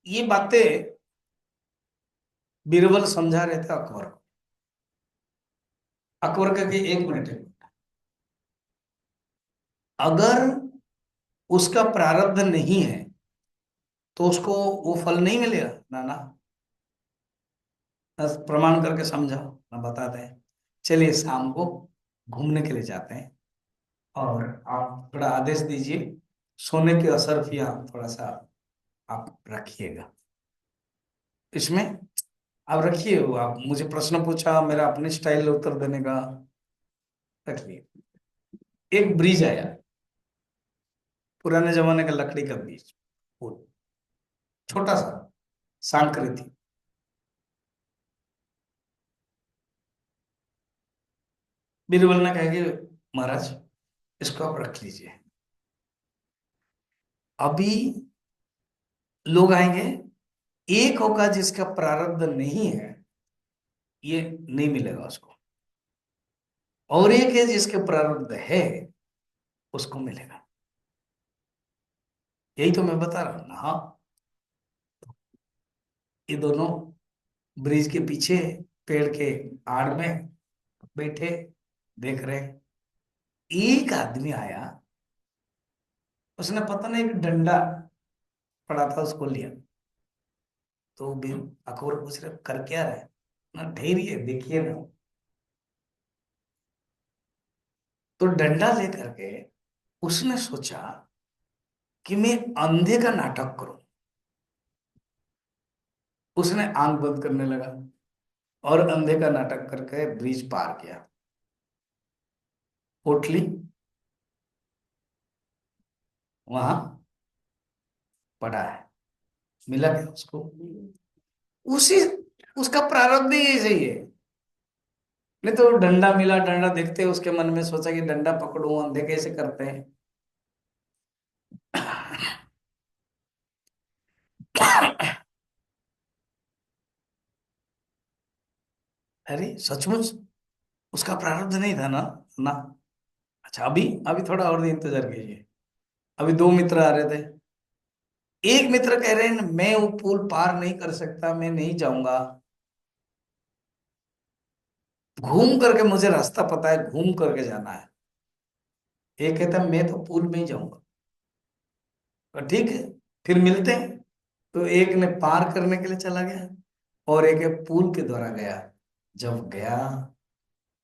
ये बातें बीरबल समझा रहे थे अकबर को। अकबर का कि एक मिनट है, अगर उसका प्रारब्ध नहीं है तो उसको वो फल नहीं मिलेगा ना। ना, बस प्रमाण करके समझाओ ना, बताते हैं। चलिए शाम को घूमने के लिए जाते हैं, और आप थोड़ा आदेश दीजिए, सोने के असर भी आप थोड़ा सा आप रखिएगा इसमें। आप रखिए, वो आप मुझे प्रश्न पूछा, मेरा अपने स्टाइल उत्तर देने का, रखिए। एक ब्रिज आया, पुराने जमाने का लकड़ी का ब्रिज, वो छोटा सा, सांकृति। बीरबल ने कहा कि महाराज इसको आप रख लीजिए, अभी लोग आएंगे, एक होगा जिसका प्रारब्ध नहीं है, ये नहीं मिलेगा उसको, और एक है जिसके प्रारब्ध है, उसको मिलेगा। यही तो मैं बता रहा हूं ना। हाँ, ये दोनों ब्रिज के पीछे पेड़ के आड़ में बैठे देख रहे हैं। एक आदमी आया, उसने पता नहीं एक डंडा पड़ा था, उसको लिया। तो भी अकबर पूछ रहे कर क्या रहे? ना धैर्य देखिए ना। तो डंडा लेकर के उसने सोचा कि मैं अंधे का नाटक करूं। उसने आंख बंद करने लगा और अंधे का नाटक करके ब्रिज पार किया। पोटली वहां पड़ा है, मिला क्या उसको? उसी उसका प्रारब्ध ही सही है। नहीं तो डंडा मिला, डंडा देखते उसके मन में सोचा कि डंडा पकड़ूं, अंधे कैसे करते हैं। अरे सचमुच उसका प्रारब्ध नहीं था ना? ना। अच्छा, अभी अभी थोड़ा और इंतजार कीजिए। अभी दो मित्र आ रहे थे। एक मित्र कह रहे हैं मैं वो पुल पार नहीं कर सकता, मैं नहीं जाऊंगा, घूम करके मुझे रास्ता पता है, घूम करके जाना है। एक कहता है मैं तो पुल में ही जाऊंगा। तो ठीक है, फिर मिलते हैं। तो एक ने पार करने के लिए चला गया और एक पुल के द्वारा गया। जब गया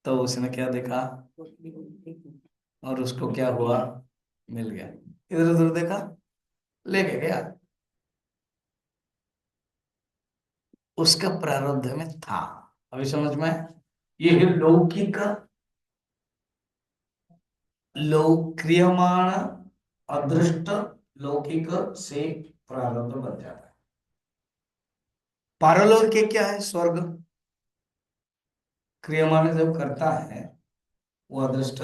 तो उसने क्या देखा, और उसको क्या हुआ, मिल गया। इधर उधर देखा, लेके गया। उसका प्रारब्ध में था। अभी समझ में आया? ये है लौकिक, क्रियमाण अदृष्ट लौकिक से प्रारब्ध बन जाता है। पारलौकिक क्या है? स्वर्ग। क्रियमाण जब करता है वो अदृष्ट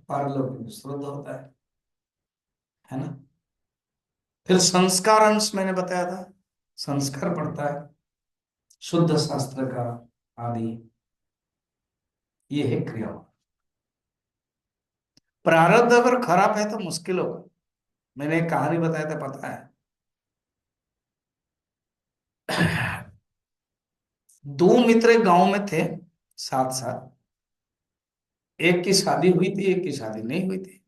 पारलौकिक शुद्ध होता है ना? फिर संस्कार अंश मैंने बताया था, संस्कार पड़ता है शुद्ध शास्त्र का आदि। ये है क्रिया। प्रारब्ध अगर खराब है तो मुश्किल होगा। मैंने एक कहानी बताया था, पता है? दो मित्र गांव में थे, साथ साथ। एक की शादी हुई थी, एक की शादी नहीं हुई थी।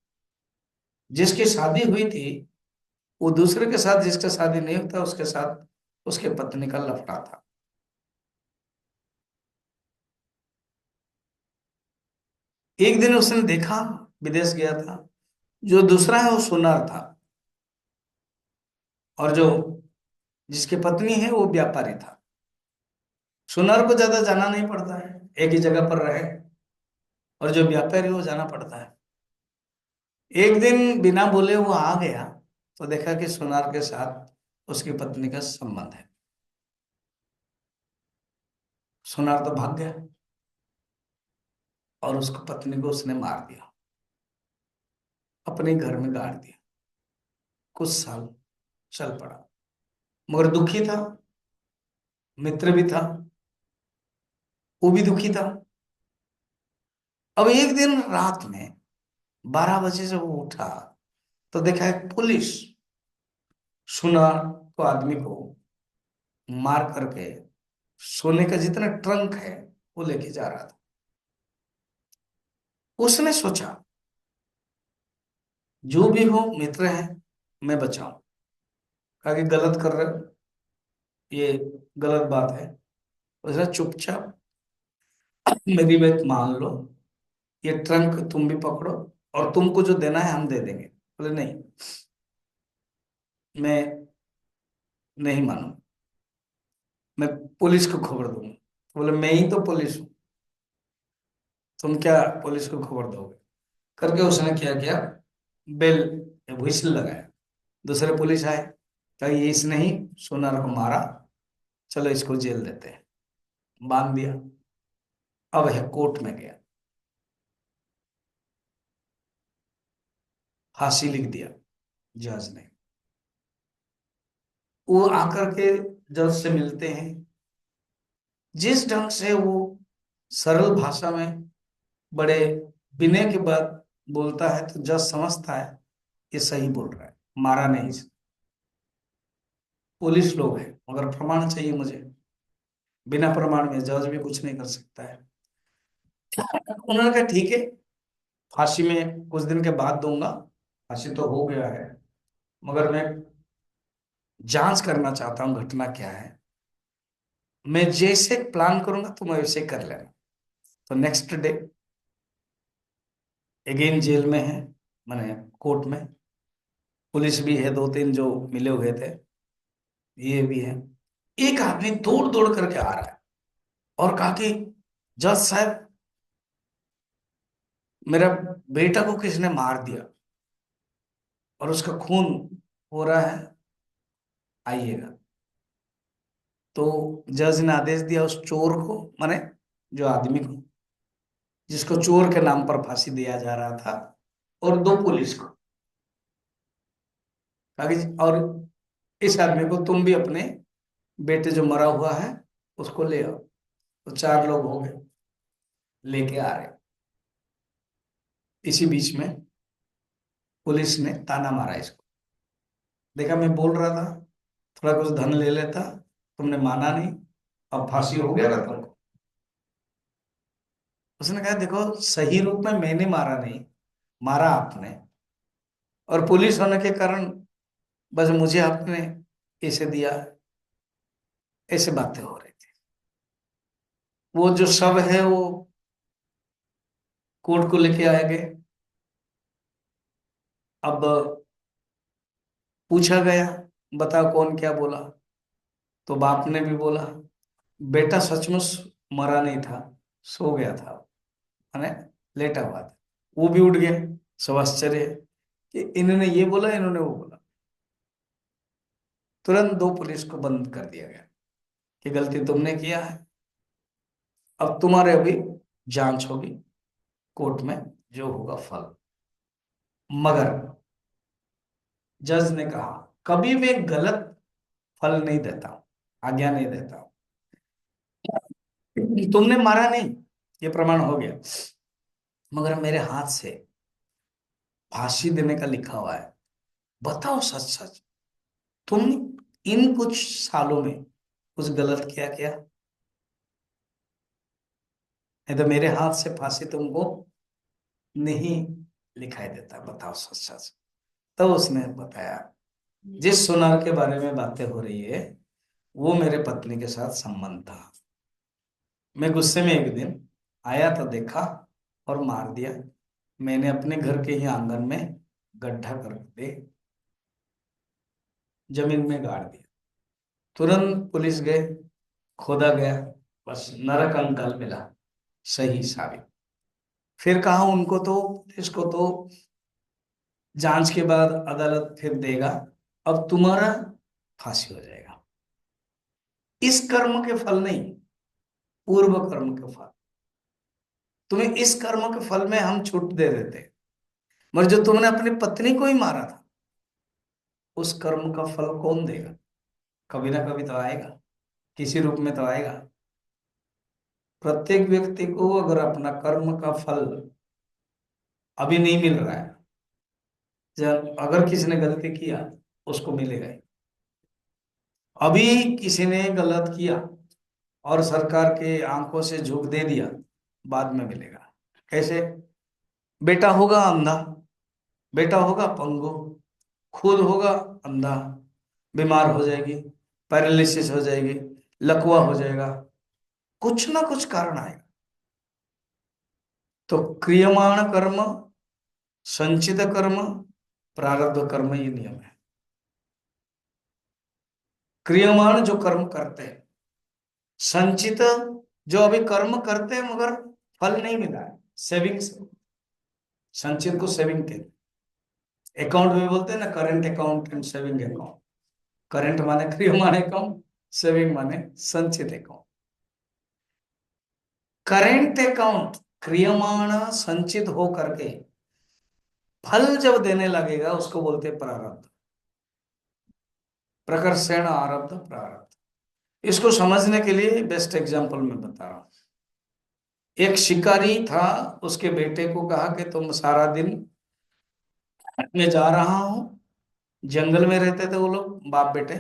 जिसकी शादी हुई थी वो दूसरे के साथ, जिसका शादी नहीं होता उसके साथ उसके पत्नी का लफड़ा था। एक दिन उसने देखा, विदेश गया था, जो दूसरा है वो सुनार था, और जो जिसकी पत्नी है वो व्यापारी था। सुनार को ज्यादा जाना नहीं पड़ता है, एक ही जगह पर रहे। और जो व्यापारी है वो जाना पड़ता है। एक दिन बिना बोले वो आ गया तो देखा कि सुनार के साथ उसकी पत्नी का संबंध है। सुनार तो भाग गया और उसको पत्नी को उसने मार दिया, अपने घर में गाड़ दिया। कुछ साल चल पड़ा, मगर दुखी था। मित्र भी था, वो भी दुखी था। अब एक दिन रात में 12 बजे से वो उठा तो देखा एक पुलिस सुनार को, आदमी को मार करके सोने का जितना ट्रंक है वो लेके जा रहा था। उसने सोचा जो भी हो मित्र है, मैं बचाऊं। कहा कि गलत कर रहे हो, ये गलत बात है। उसने चुपचाप मेरी बात मान लो, ये ट्रंक तुम भी पकड़ो और तुमको जो देना है हम दे देंगे। बोले नहीं, मैं नहीं मानू, मैं पुलिस को खबर दूंगा। बोले मैं ही तो पुलिस हूँ, तुम क्या पुलिस को खबर दोगे? करके उसने क्या किया, बेल व्हिसल लगाया। दूसरे पुलिस आए, कहा ये इसने ही सोनार को मारा, चलो इसको जेल देते हैं। बांध दिया। अब है कोर्ट में गया, फांसी लिख दिया जज ने। वो आकर के जज से मिलते हैं। जिस ढंग से वो सरल भाषा में बड़े विनय के बाद बोलता है तो जज समझता है ये सही बोल रहा है, मारा नहीं इसे। पुलिस लोग हैं मगर प्रमाण चाहिए मुझे, बिना प्रमाण में जज भी कुछ नहीं कर सकता है। उन्होंने कहा ठीक है, फांसी में कुछ दिन के बाद दूंगा। फांसी तो हो गया है, मगर मैं जांच करना चाहता हूँ घटना क्या है। मैं जैसे प्लान करूंगा तुम वैसे कर लेना। तो नेक्स्ट डे अगेन जेल में है, मैंने कोर्ट में। पुलिस भी है, दो तीन जो मिले हुए थे, ये भी है। एक आदमी दौड़ दौड़ करके आ रहा है और कहा कि जज साहब, मेरा बेटा को किसने मार दिया और उसका खून हो रहा है, आइएगा। तो जज ने आदेश दिया उस चोर को, माने जो आदमी को, जिसको चोर के नाम पर फांसी दिया जा रहा था, और दो पुलिस को, ताकि और इस आदमी को तुम भी अपने बेटे जो मरा हुआ है उसको ले आओ। तो चार लोग हो गए, लेके आ रहे। इसी बीच में पुलिस ने ताना मारा इसको, देखा मैं बोल रहा था थोड़ा कुछ धन ले लेता, तुमने माना नहीं, अब फांसी हो गया ना तुमको। उसने कहा देखो, सही रूप में मैंने मारा नहीं, मारा आपने, और पुलिस होने के कारण बस मुझे आपने इसे दिया। ऐसे बातें हो रही थी। वो जो शव है वो कोर्ट को लेके आए गए। अब पूछा गया, बताओ कौन क्या बोला। तो बाप ने भी बोला बेटा सचमुच मरा नहीं था, सो गया था, माने लेटा हुआ था। वो भी उठ गया। सब आश्चर्य है कि इन्होंने ये बोला, इन्होंने वो बोला। तुरंत दो पुलिस को बंद कर दिया गया कि गलती तुमने किया है, अब तुम्हारे अभी जांच होगी कोर्ट में, जो होगा फल। मगर जज ने कहा कभी मैं गलत फल नहीं देता हूं, आज्ञा नहीं देता हूं। तुमने मारा नहीं, ये प्रमाण हो गया, मगर मेरे हाथ से फांसी देने का लिखा हुआ है। बताओ सच सच, तुम इन कुछ सालों में कुछ गलत किया क्या? नहीं तो मेरे हाथ से फांसी तुमको नहीं लिखाई देता, बताओ सच सच। तब उसने बताया जिस सुनार के बारे में बातें हो रही है वो मेरे पत्नी के साथ संबंध था। मैं गुस्से में एक दिन आया तो देखा और मार दिया। मैंने अपने घर के ही आंगन में गड्ढा कर दे जमीन में गाड़ दिया। तुरंत पुलिस गए, खोदा गया, बस नरक कंकाल मिला, सही साबित। फिर कहा उनको तो, पुलिस को तो जांच के बाद अदालत फिर देगा, अब तुम्हारा फांसी हो जाएगा। इस कर्म के फल नहीं, पूर्व कर्म के फल। तुम्हें इस कर्म के फल में हम छूट दे देते, मगर जो तुमने अपनी पत्नी को ही मारा था, उस कर्म का फल कौन देगा? कभी ना कभी तो आएगा, किसी रूप में तो आएगा। प्रत्येक व्यक्ति को अगर अपना कर्म का फल अभी नहीं मिल रहा है, जब अगर किसी ने गलती किया उसको मिलेगा ही। अभी किसी ने गलत किया और सरकार के आंखों से झूठ दे दिया, बाद में मिलेगा। कैसे? बेटा होगा अंधा, बेटा होगा पंगु, खुद होगा अंधा, बीमार हो जाएगी, पैरालिसिस हो जाएगी, लकवा हो जाएगा, कुछ ना कुछ कारण आएगा। तो क्रियमाण कर्म, संचित कर्म, प्रारब्ध कर्म, ये नियम है। क्रियमाण जो कर्म करते हैं, संचित जो अभी कर्म करते हैं मगर फल नहीं मिला है, सेविंग से, संचित को सेविंग कहते हैं। अकाउंट में बोलते हैं ना, current account and saving account. Current माने क्रियमाण अकाउंट, सेविंग माने संचित अकाउंट। करेंट अकाउंट क्रियमाण संचित हो करके फल जब देने लगेगा उसको बोलते हैं प्रारब्ध। प्रकर्षण आरब्ध प्रारब्ध। इसको समझने के लिए बेस्ट एग्जांपल मैं बता रहा हूं। एक शिकारी था, उसके बेटे को कहा कि तुम सारा दिन, मैं जा रहा हूं, जंगल में रहते थे वो लोग बाप बेटे,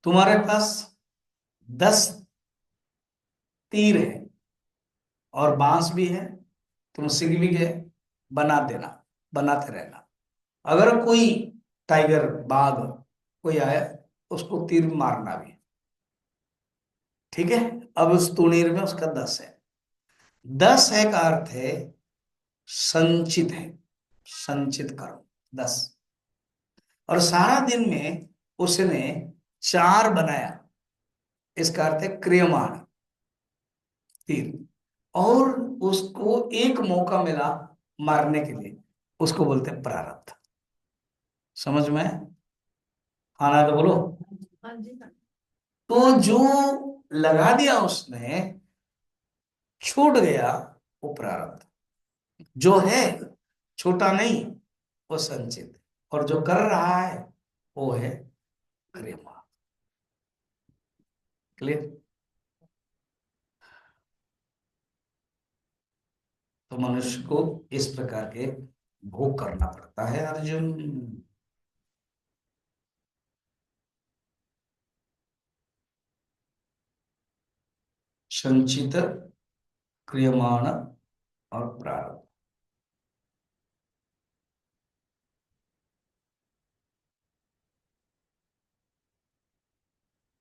तुम्हारे पास 10 तीर है और बांस भी है, तुम सीख भी गए, बना देना, बनाते रहना। अगर कोई टाइगर, बाघ कोई आया, उसको तीर मारना भी, ठीक है? अब उस तुणीर में उसका 10 है। 10 है का अर्थ है संचित है, संचित कर्म। 10। और सारा दिन में उसने 4 बनाया, इसका अर्थ है क्रियमाण, 3। और उसको एक मौका मिला मारने के लिए, उसको बोलते हैं प्रारब्ध। समझ में आया? आना तो बोलो। हाँ जी हाँ। तो जो लगा दिया उसने, छूट गया, वो प्रारब्ध। जो है छोटा नहीं, वो संचित। और जो कर रहा है वो है क्रियमाण। क्लियर? तो मनुष्य को इस प्रकार के भोग करना पड़ता है अर्जुन। संचित, क्रियमाण और प्रारब्ध।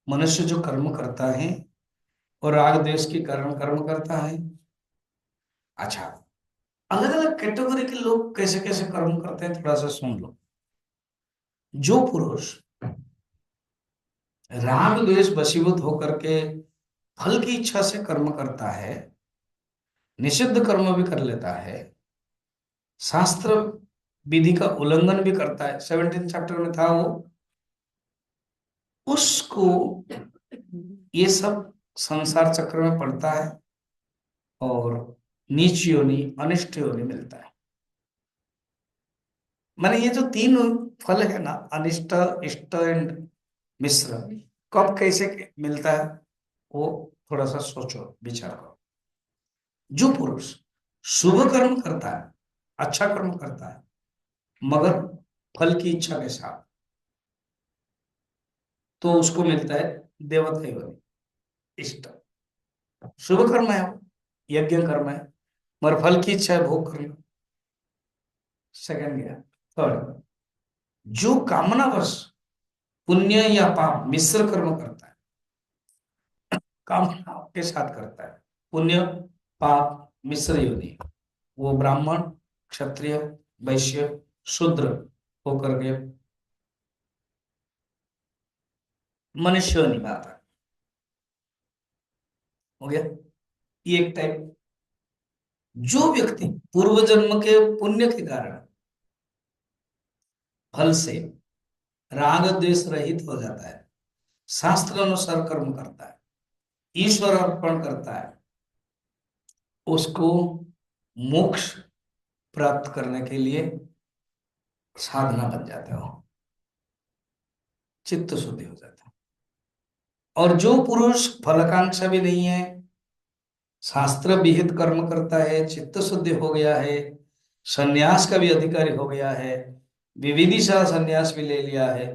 मनुष्य जो कर्म करता है और राग द्वेष के कारण कर्म करता है। अच्छा, अलग अलग कैटेगरी के लोग कैसे कैसे कर्म करते हैं, थोड़ा सा सुन लो। जो पुरुष राग द्वेष वशीभूत होकर के फल की इच्छा से कर्म करता है, निषिद्ध कर्म भी कर लेता है, शास्त्र विधि का उल्लंघन भी करता है, 17 चैप्टर में था वो, उसको ये सब संसार चक्र में पड़ता है और नीच योनि, अनिष्ट योनि मिलता है। माने ये जो 3 फल है ना, अनिष्ट, इष्ट एंड मिश्र, कब कैसे मिलता है, वो थोड़ा सा सोचो, विचार करो। जो पुरुष शुभ कर्म करता है, अच्छा कर्म करता है, मगर फल की इच्छा के साथ, तो उसको मिलता है देवता योनि, इष्ट। शुभ कर्म है वो, यज्ञ कर्म है, मगर फल की इच्छा है भोग करना। सेकंड गया। थर्ड, जो कामनावश पुण्य या पाप मिश्र कर्म करता है, कामना के साथ करता है, पुण्य पाप मिश्र योनि, वो ब्राह्मण, क्षत्रिय, वैश्य, शूद्र होकर के मनुष्य योनि में आता है। हो गया ये एक टाइप। जो व्यक्ति पूर्व जन्म के पुण्य के कारण फल से राग द्वेष रहित हो जाता है, शास्त्र अनुसार कर्म करता है, ईश्वर अर्पण करता है, उसको मोक्ष प्राप्त करने के लिए साधना बन जाता है, चित्त शुद्धि हो जाता है। और जो पुरुष फलकांक्षा भी नहीं है, शास्त्र विहित कर्म करता है, चित्त शुद्धि हो गया है, संन्यास का भी अधिकारी हो गया है, विविदिशा संन्यास भी ले लिया है,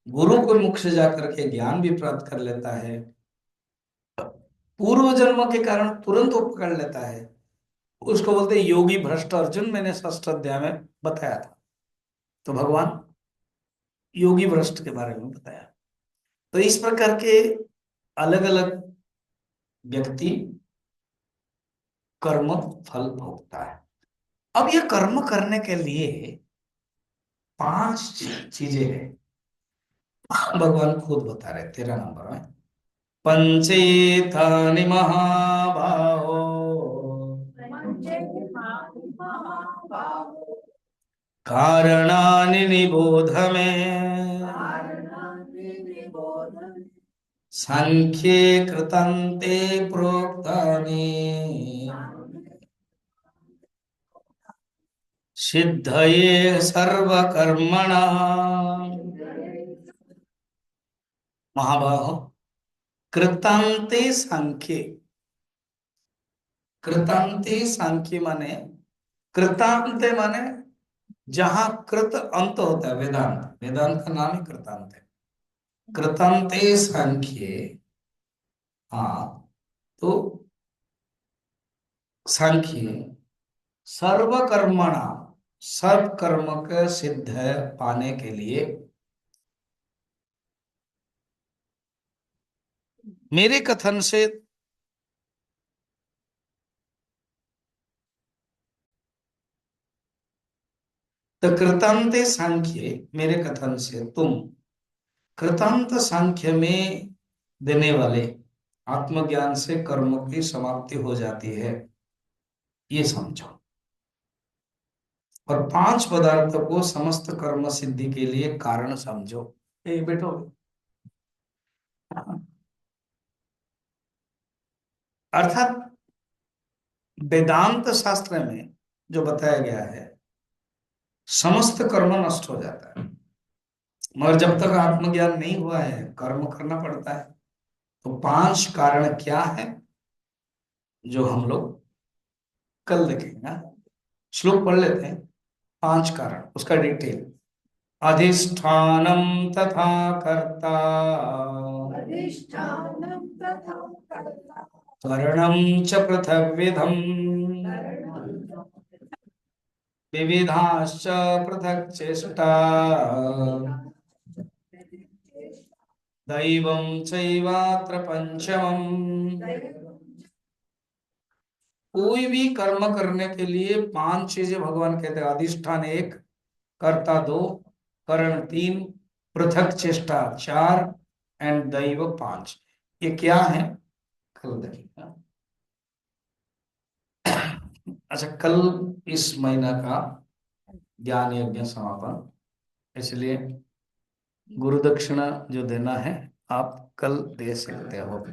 गुरु को मुख से जाकर के ज्ञान भी प्राप्त कर लेता है, पूर्व जन्म के कारण तुरंत वो पकड़ लेता है, उसको बोलते हैं योगी भ्रष्ट अर्जुन, मैंने षष्ठ अध्याय में बताया था। तो भगवान योगी भ्रष्ट के बारे में बताया। तो इस प्रकार के अलग अलग व्यक्ति कर्म फल भोगता है। अब ये कर्म करने के लिए 5 चीजें हैं, भगवान खुद बता रहे, 13 नंबर में। पंचेतानि महाबाहो पंचे महाबाहो कारणानि निबोध मे, कारणानि निबोध सांख्ये कृतन्ते प्रोक्तानि सिद्धये सर्वकर्मणाम्। महाबाहो, कृतांते सांख्ये। कृतांते सांख्य माने, कृतांते माने जहां कृत अंत होता है, वेदांत, वेदांत का नाम ही कृतांत है। कृतांते सांख्ये, हाँ, तो सांख्य सर्वकर्मणा, सब कर्म का सिद्ध पाने के लिए मेरे कथन से तो कृतांते सांख्ये, मेरे कथन से तुम कृतांत सांख्य में देने वाले आत्मज्ञान से कर्मों की समाप्ति हो जाती है, ये समझो। और पांच पदार्थों को समस्त कर्म सिद्धि के लिए कारण समझो। ये बैठो। अर्थात वेदांत शास्त्र में जो बताया गया है, समस्त कर्म नष्ट हो जाता है, मगर जब तक आत्मज्ञान नहीं हुआ है कर्म करना पड़ता है। तो पांच कारण क्या है जो हम लोग कल देखेंगे ना? श्लोक पढ़ लेते हैं। पांच कारण, उसका डिटेल। अधिष्ठानम तथा कर्ता, अधिष्ठानं तथा कर्ता करणं च पृथग्विधम्, करणं विविधाश्च पृथक् चेष्टा, दैवं चैवात्र पंचमम्। कोई भी कर्म करने के लिए पांच चीजें भगवान कहते हैं। अधिष्ठान एक, कर्ता दो, करण तीन, पृथक चेष्टा चार, एंड दैव पांच। ये क्या है कल देखिएगा। अच्छा, कल इस महीना का ज्ञान यज्ञ समापन, इसलिए गुरु दक्षिणा जो देना है आप कल दे सकते हो।